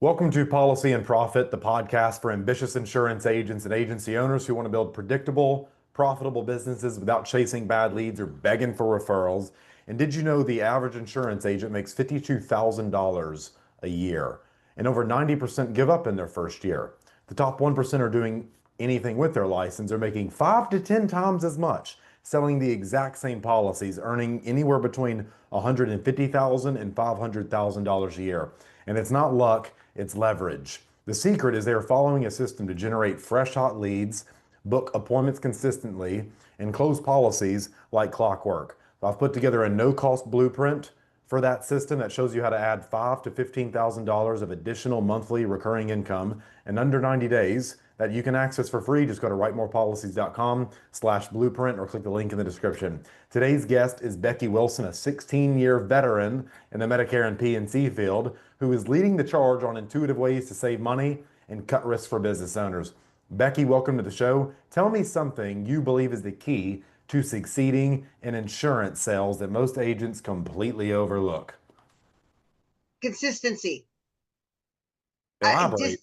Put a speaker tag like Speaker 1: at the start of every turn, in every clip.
Speaker 1: Welcome to Policy and Profit, the podcast for ambitious insurance agents and agency owners who want to build predictable, profitable businesses without chasing bad leads or begging for referrals. And did you know the average insurance agent makes $52,000 a year? And over 90% give up in their first year. The top 1% are doing anything with their license are making 5 to 10 times as much, selling the exact same policies, earning anywhere between $150,000 and $500,000 a year. And it's not luck, it's leverage. The secret is they're following a system to generate fresh, hot leads, book appointments consistently, and close policies like clockwork. I've put together a no-cost blueprint for that system that shows you how to add $5,000 to $15,000 of additional monthly recurring income in under 90 days that you can access for free. Just go to writemorepolicies.com/blueprint or click the link in the description. Today's guest is Becky Wilson, a 16-year veteran in the Medicare and PNC field, who is leading the charge on intuitive ways to save money and cut risks for business owners. Becky, welcome to the show. Tell me something you believe is the key to succeeding in insurance sales that most agents completely overlook.
Speaker 2: Consistency.
Speaker 1: Elaborate.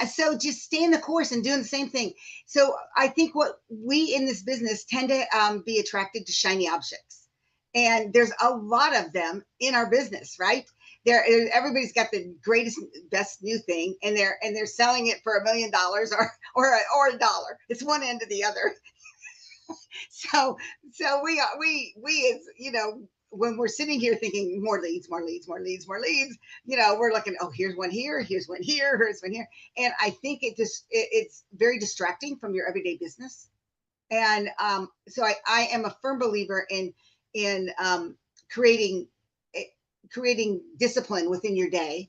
Speaker 2: So just staying the course and doing the same thing. So I think what we in this business tend to be attracted to shiny objects, and there's a lot of them in our business, right? Everybody's got the greatest, best new thing, and they're selling it for $1 million or a dollar. It's one end to the other. So we as when we're sitting here thinking more leads, we're looking, oh, here's one here, here's one here, here's one here. And I think it's very distracting from your everyday business. And so I am a firm believer in creating discipline within your day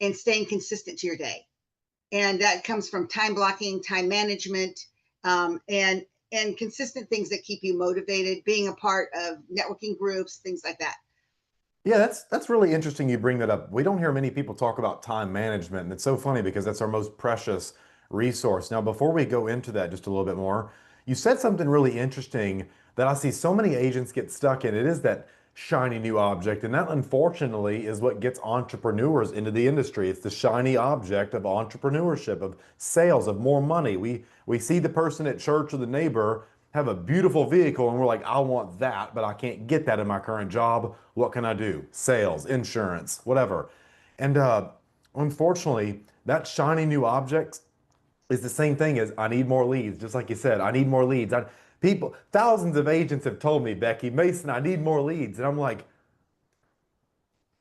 Speaker 2: and staying consistent to your day. And that comes from time blocking, time management, and consistent things that keep you motivated, being a part of networking groups, things like that.
Speaker 1: Yeah, that's really interesting you bring that up. We don't hear many people talk about time management, and it's so funny because that's our most precious resource. Now, before we go into that just a little bit more, you said something really interesting that I see so many agents get stuck in. It is that shiny new object, and that unfortunately is what gets entrepreneurs into the industry. It's the shiny object of entrepreneurship, of sales, of more money. We see the person at church or the neighbor have a beautiful vehicle and we're like, I want that, but I can't get that in my current job. What can I do? Sales, insurance, whatever. And unfortunately, that shiny new object is the same thing as I need more leads. Just like you said, I need more leads. Thousands of agents have told me, Becky, Mason, I need more leads. And I'm like,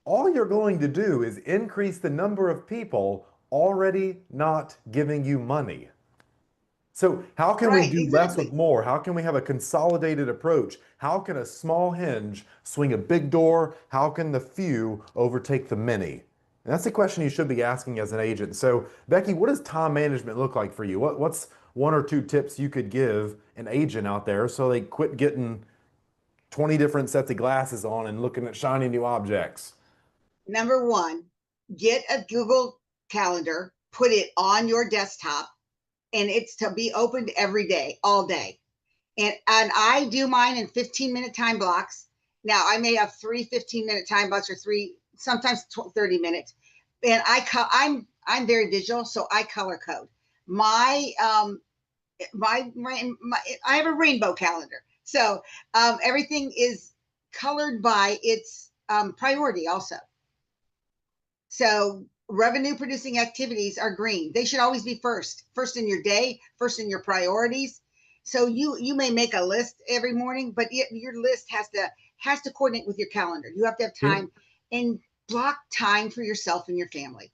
Speaker 1: all you're going to do is increase the number of people already not giving you money. So how can we do less with more? How can we have a consolidated approach? How can a small hinge swing a big door? How can the few overtake the many? And that's the question you should be asking as an agent. So, Becky, what does time management look like for you? What's one or two tips you could give an agent out there so they quit getting 20 different sets of glasses on and looking at shiny new objects?
Speaker 2: Number one, get a Google Calendar, put it on your desktop, and it's to be opened every day, all day. And I do mine in 15-minute time blocks. Now, I may have 3 15-minute time blocks or sometimes 30 minutes. And I'm very visual, so I color code. I have a rainbow calendar. So everything is colored by its priority also. So revenue producing activities are green. They should always be first in your day, first in your priorities. So you may make a list every morning, but your list has to coordinate with your calendar. You have to have time and block time for yourself and your family.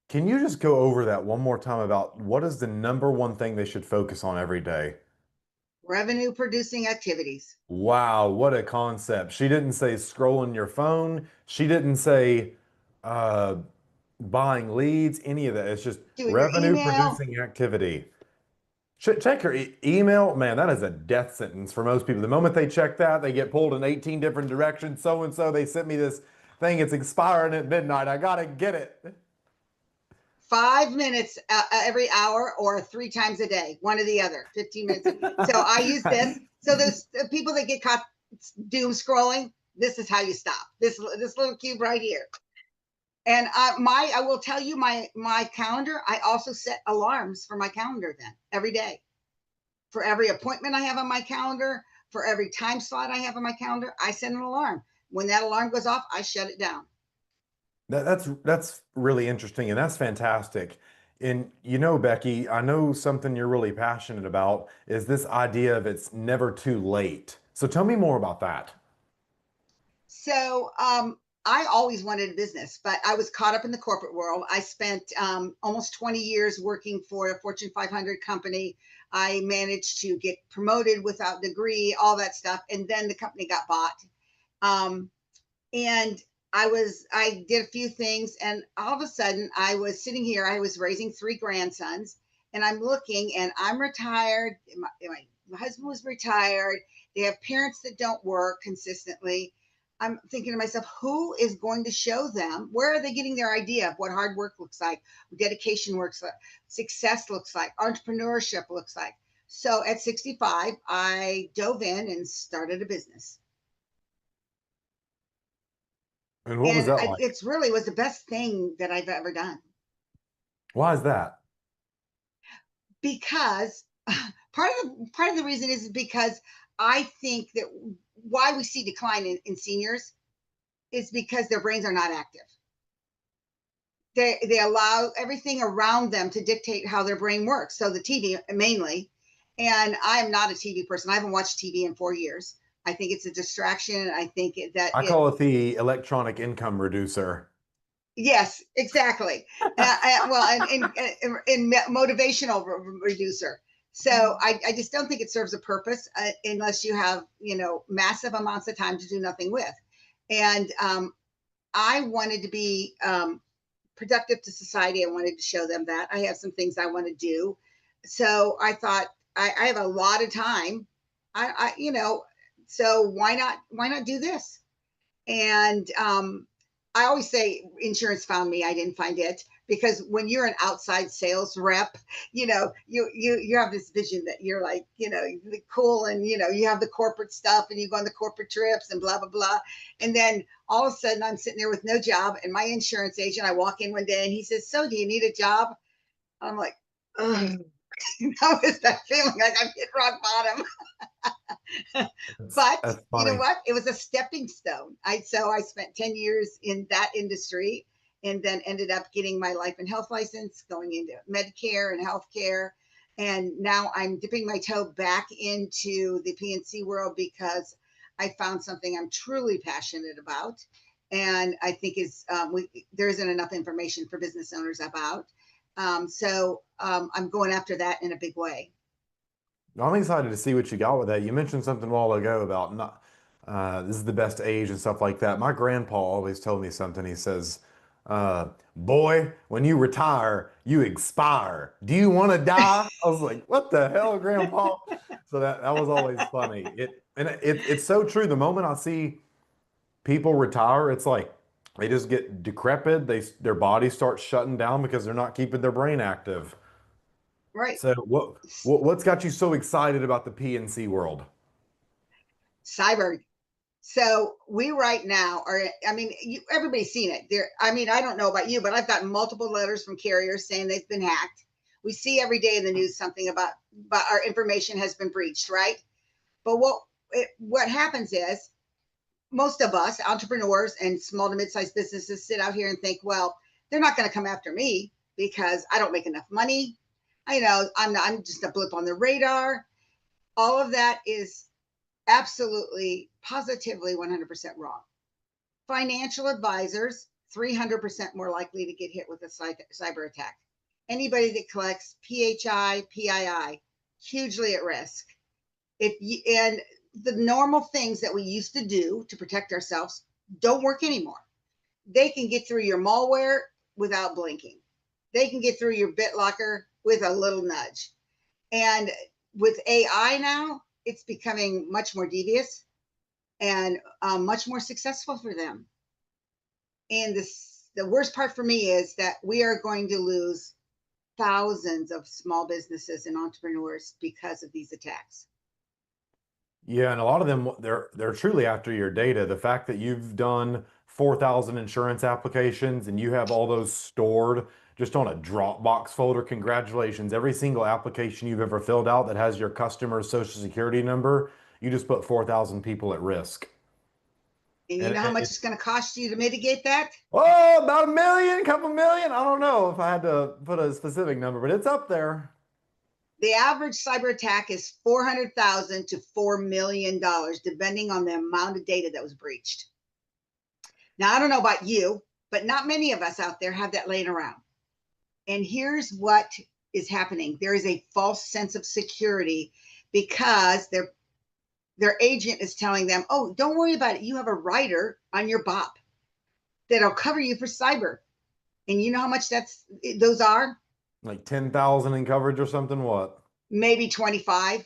Speaker 1: Can you just go over that one more time about what is the number one thing they should focus on every day?
Speaker 2: Revenue producing activities.
Speaker 1: Wow, what a concept. She didn't say scrolling your phone. She didn't say buying leads, any of that. It's just revenue producing activity. Check your email. Man, that is a death sentence for most people. The moment they check that, they get pulled in 18 different directions. So and so, they sent me this thing. It's expiring at midnight. I got to get it.
Speaker 2: 5 minutes every hour or 3 times a day, one or the other, 15 minutes. So I use this. So those people that get caught doom scrolling, this is how you stop. This little cube right here. And I will tell you, my calendar, I also set alarms for my calendar then every day. For every appointment I have on my calendar, for every time slot I have on my calendar, I set an alarm. When that alarm goes off, I shut it down.
Speaker 1: That's really interesting and that's fantastic. And you know, Becky, I know something you're really passionate about is this idea of it's never too late. So tell me more about that.
Speaker 2: So I always wanted a business, but I was caught up in the corporate world. I spent almost 20 years working for a Fortune 500 company. I managed to get promoted without degree, all that stuff, and then the company got bought. Um, and I did a few things, and all of a sudden I was sitting here. I was raising three grandsons, and I'm looking, and I'm retired. My husband was retired. They have parents that don't work consistently. I'm thinking to myself, who is going to show them? Where are they getting their idea of what hard work looks like, dedication works like, success looks like, entrepreneurship looks like? So at 65, I dove in and started a business.
Speaker 1: And what was
Speaker 2: And
Speaker 1: that like?
Speaker 2: it's really was the best thing that I've ever done,
Speaker 1: Why is that?
Speaker 2: because part of the reason is because I think that why we see decline in seniors is because their brains are not active. They allow everything around them to dictate how their brain works. So the TV mainly, and I am not a TV person. I haven't watched TV in 4 years. I think it's a distraction. I think that
Speaker 1: I
Speaker 2: it
Speaker 1: call it the electronic income reducer.
Speaker 2: Yes, exactly. Well, and motivational reducer. So I just don't think it serves a purpose unless you have, massive amounts of time to do nothing with. And I wanted to be productive to society. I wanted to show them that I have some things I want to do. So I thought I have a lot of time. So why not do this? And I always say insurance found me. I didn't find it, because when you're an outside sales rep, you have this vision that you're like, cool, and you have the corporate stuff, and you go on the corporate trips and blah blah blah, and then all of a sudden I'm sitting there with no job, and my insurance agent, I walk in one day and he says, "So, do you need a job?" I'm like, ugh. That was that feeling like I've hit rock bottom. But
Speaker 1: That's
Speaker 2: you know
Speaker 1: funny.
Speaker 2: what? It was a stepping stone. I spent 10 years in that industry, and then ended up getting my life and health license, going into Medicare and healthcare. And now I'm dipping my toe back into the PNC world because I found something I'm truly passionate about. And I think there isn't enough information for business owners about. I'm going after that in a big way.
Speaker 1: I'm excited to see what you got with that. You mentioned something a while ago about not, this is the best age and stuff like that. My grandpa always told me something. He says, boy, when you retire, you expire. Do you want to die? I was like, what the hell, grandpa? So that was always funny. It's so true. The moment I see people retire, it's like they just get decrepit. Their bodies start shutting down because they're not keeping their brain active.
Speaker 2: Right.
Speaker 1: So what's got you so excited about the PNC world?
Speaker 2: Cyber. So we right now are, I mean, everybody's seen it there. I mean, I don't know about you, but I've gotten multiple letters from carriers saying they've been hacked. We see every day in the news something about our information has been breached, right? But what happens is most of us entrepreneurs and small to mid-sized businesses sit out here and think, well, they're not going to come after me because I don't make enough money. I'm just a blip on the radar. All of that is absolutely, positively 100% wrong. Financial advisors, 300% more likely to get hit with a cyber attack. Anybody that collects PHI, PII, hugely at risk. And the normal things that we used to do to protect ourselves don't work anymore. They can get through your malware without blinking. They can get through your BitLocker with a little nudge. And with AI now, it's becoming much more devious and much more successful for them. And the worst part for me is that we are going to lose thousands of small businesses and entrepreneurs because of these attacks.
Speaker 1: Yeah, and a lot of them they're truly after your data. The fact that you've done 4,000 insurance applications and you have all those stored just on a Dropbox folder, congratulations. Every single application you've ever filled out that has your customer's social security number, you just put 4,000 people at risk.
Speaker 2: And you
Speaker 1: And
Speaker 2: know how much it's going to cost you to mitigate that?
Speaker 1: oh, about a million, couple million. I don't know if I had to put a specific number, but it's up there.
Speaker 2: The average cyber attack is $400,000 to $4 million, depending on the amount of data that was breached. Now, I don't know about you, but not many of us out there have that laying around. And here's what is happening. There is a false sense of security because their agent is telling them, oh, don't worry about it. You have a rider on your BOP that'll cover you for cyber. And you know how much those are?
Speaker 1: Like 10,000 in coverage or something, what?
Speaker 2: Maybe 25.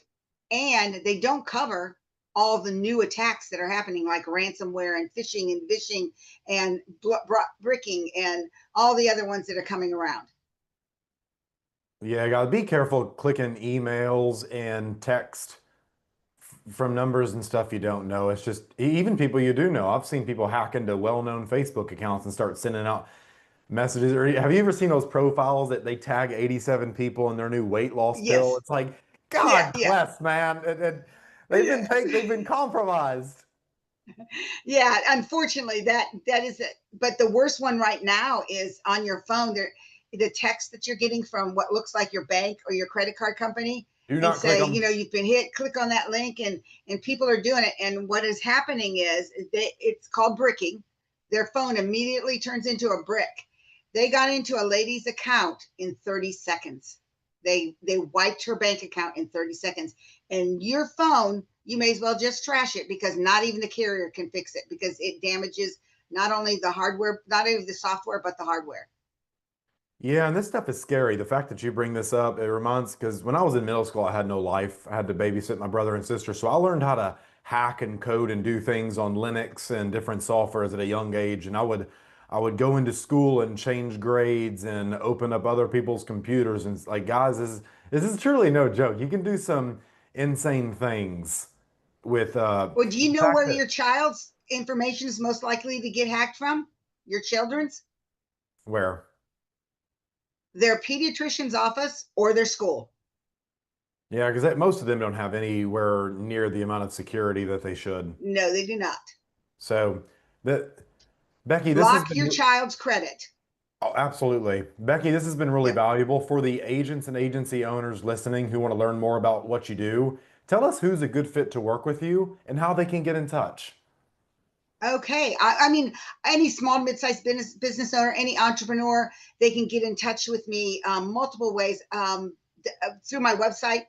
Speaker 2: And they don't cover all the new attacks that are happening, like ransomware and phishing and vishing and bricking and all the other ones that are coming around.
Speaker 1: Yeah, gotta be careful clicking emails and text from numbers and stuff you don't know. It's just even people you do know. I've seen people hack into well-known Facebook accounts and start sending out messages. Or have you ever seen those profiles that they tag 87 people in their new weight loss pill?
Speaker 2: Yes.
Speaker 1: It's like,
Speaker 2: Yeah,
Speaker 1: God
Speaker 2: yeah.
Speaker 1: bless, man. And they've been compromised.
Speaker 2: Yeah, unfortunately, that is it. But the worst one right now is on your phone. The text that you're getting from what looks like your bank or your credit card company,
Speaker 1: Do
Speaker 2: and
Speaker 1: not click
Speaker 2: say,
Speaker 1: on.
Speaker 2: you've been hit. Click on that link, and people are doing it. And what is happening is it's called bricking. Their phone immediately turns into a brick. They got into a lady's account in 30 seconds. They wiped her bank account in 30 seconds. And your phone, you may as well just trash it, because not even the carrier can fix it, because it damages not only the hardware, not only the software, but the hardware.
Speaker 1: Yeah, and this stuff is scary. The fact that you bring this up, it reminds, because when I was in middle school, I had no life. I had to babysit my brother and sister. So I learned how to hack and code and do things on Linux and different softwares at a young age. And I would go into school and change grades and open up other people's computers. And it's like, guys, this is truly no joke. You can do some insane things with
Speaker 2: Well, do you
Speaker 1: the
Speaker 2: know
Speaker 1: fact
Speaker 2: where
Speaker 1: that
Speaker 2: your child's information is most likely to get hacked from? Your children's?
Speaker 1: where.
Speaker 2: Their pediatrician's office or their school.
Speaker 1: Yeah, because most of them don't have anywhere near the amount of security that they should.
Speaker 2: No, they do not.
Speaker 1: So that Becky, this has
Speaker 2: Block
Speaker 1: been
Speaker 2: your child's credit.
Speaker 1: oh, absolutely. Becky, this has been really
Speaker 2: Yep.
Speaker 1: valuable for the agents and agency owners listening who want to learn more about what you do. Tell us who's a good fit to work with you and how they can get in touch.
Speaker 2: Okay. I mean, any small, mid-sized business owner, any entrepreneur, they can get in touch with me multiple ways, through my website,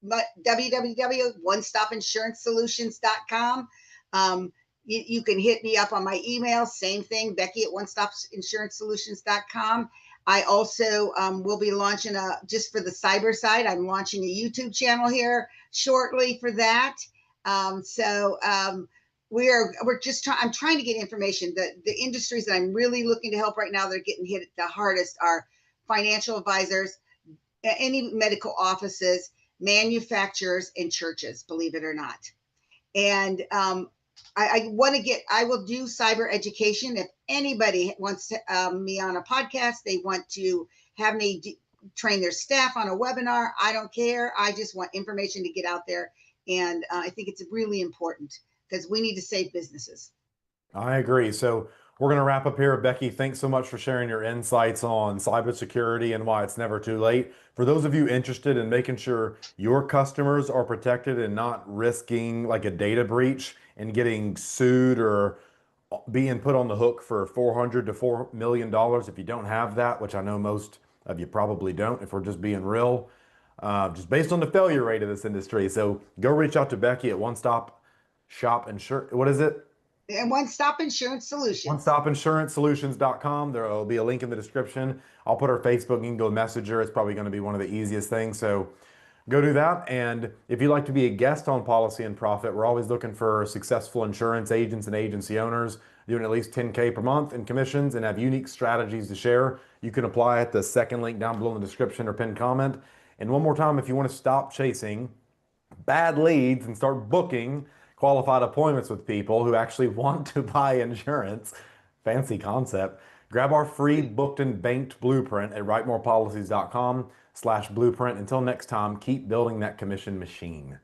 Speaker 2: www.onestopinsuranceSolutions.com. You can hit me up on my email, same thing, Becky at onestopinsuranceSolutions.com. I also will be launching just for the cyber side, I'm launching a YouTube channel here shortly for that. I'm trying to get information. The industries that I'm really looking to help right now, they're getting hit the hardest, are financial advisors, any medical offices, manufacturers, and churches, believe it or not. And I will do cyber education. If anybody wants me on a podcast, they want to have me train their staff on a webinar, I don't care. I just want information to get out there. And I think it's really important, because we need to save businesses.
Speaker 1: I agree. So we're going to wrap up here. Becky, thanks so much for sharing your insights on cybersecurity and why it's never too late. For those of you interested in making sure your customers are protected and not risking like a data breach and getting sued or being put on the hook for $400 to $4 million, if you don't have that, which I know most of you probably don't, if we're just being real, just based on the failure rate of this industry. So go reach out to Becky at One Stop Shop Insure. What is it?
Speaker 2: And One Stop Insurance Solutions.
Speaker 1: OneStopInsuranceSolutions.com. There will be a link in the description. I'll put her Facebook. You can go message her. It's probably going to be one of the easiest things. So go do that. And if you'd like to be a guest on Policy and Profit, we're always looking for successful insurance agents and agency owners doing at least 10K per month in commissions and have unique strategies to share. You can apply at the second link down below in the description or pinned comment. And one more time, if you want to stop chasing bad leads and start booking qualified appointments with people who actually want to buy insurance. Fancy concept. Grab our free booked and banked blueprint at writemorepolicies.com/blueprint. Until next time, keep building that commission machine.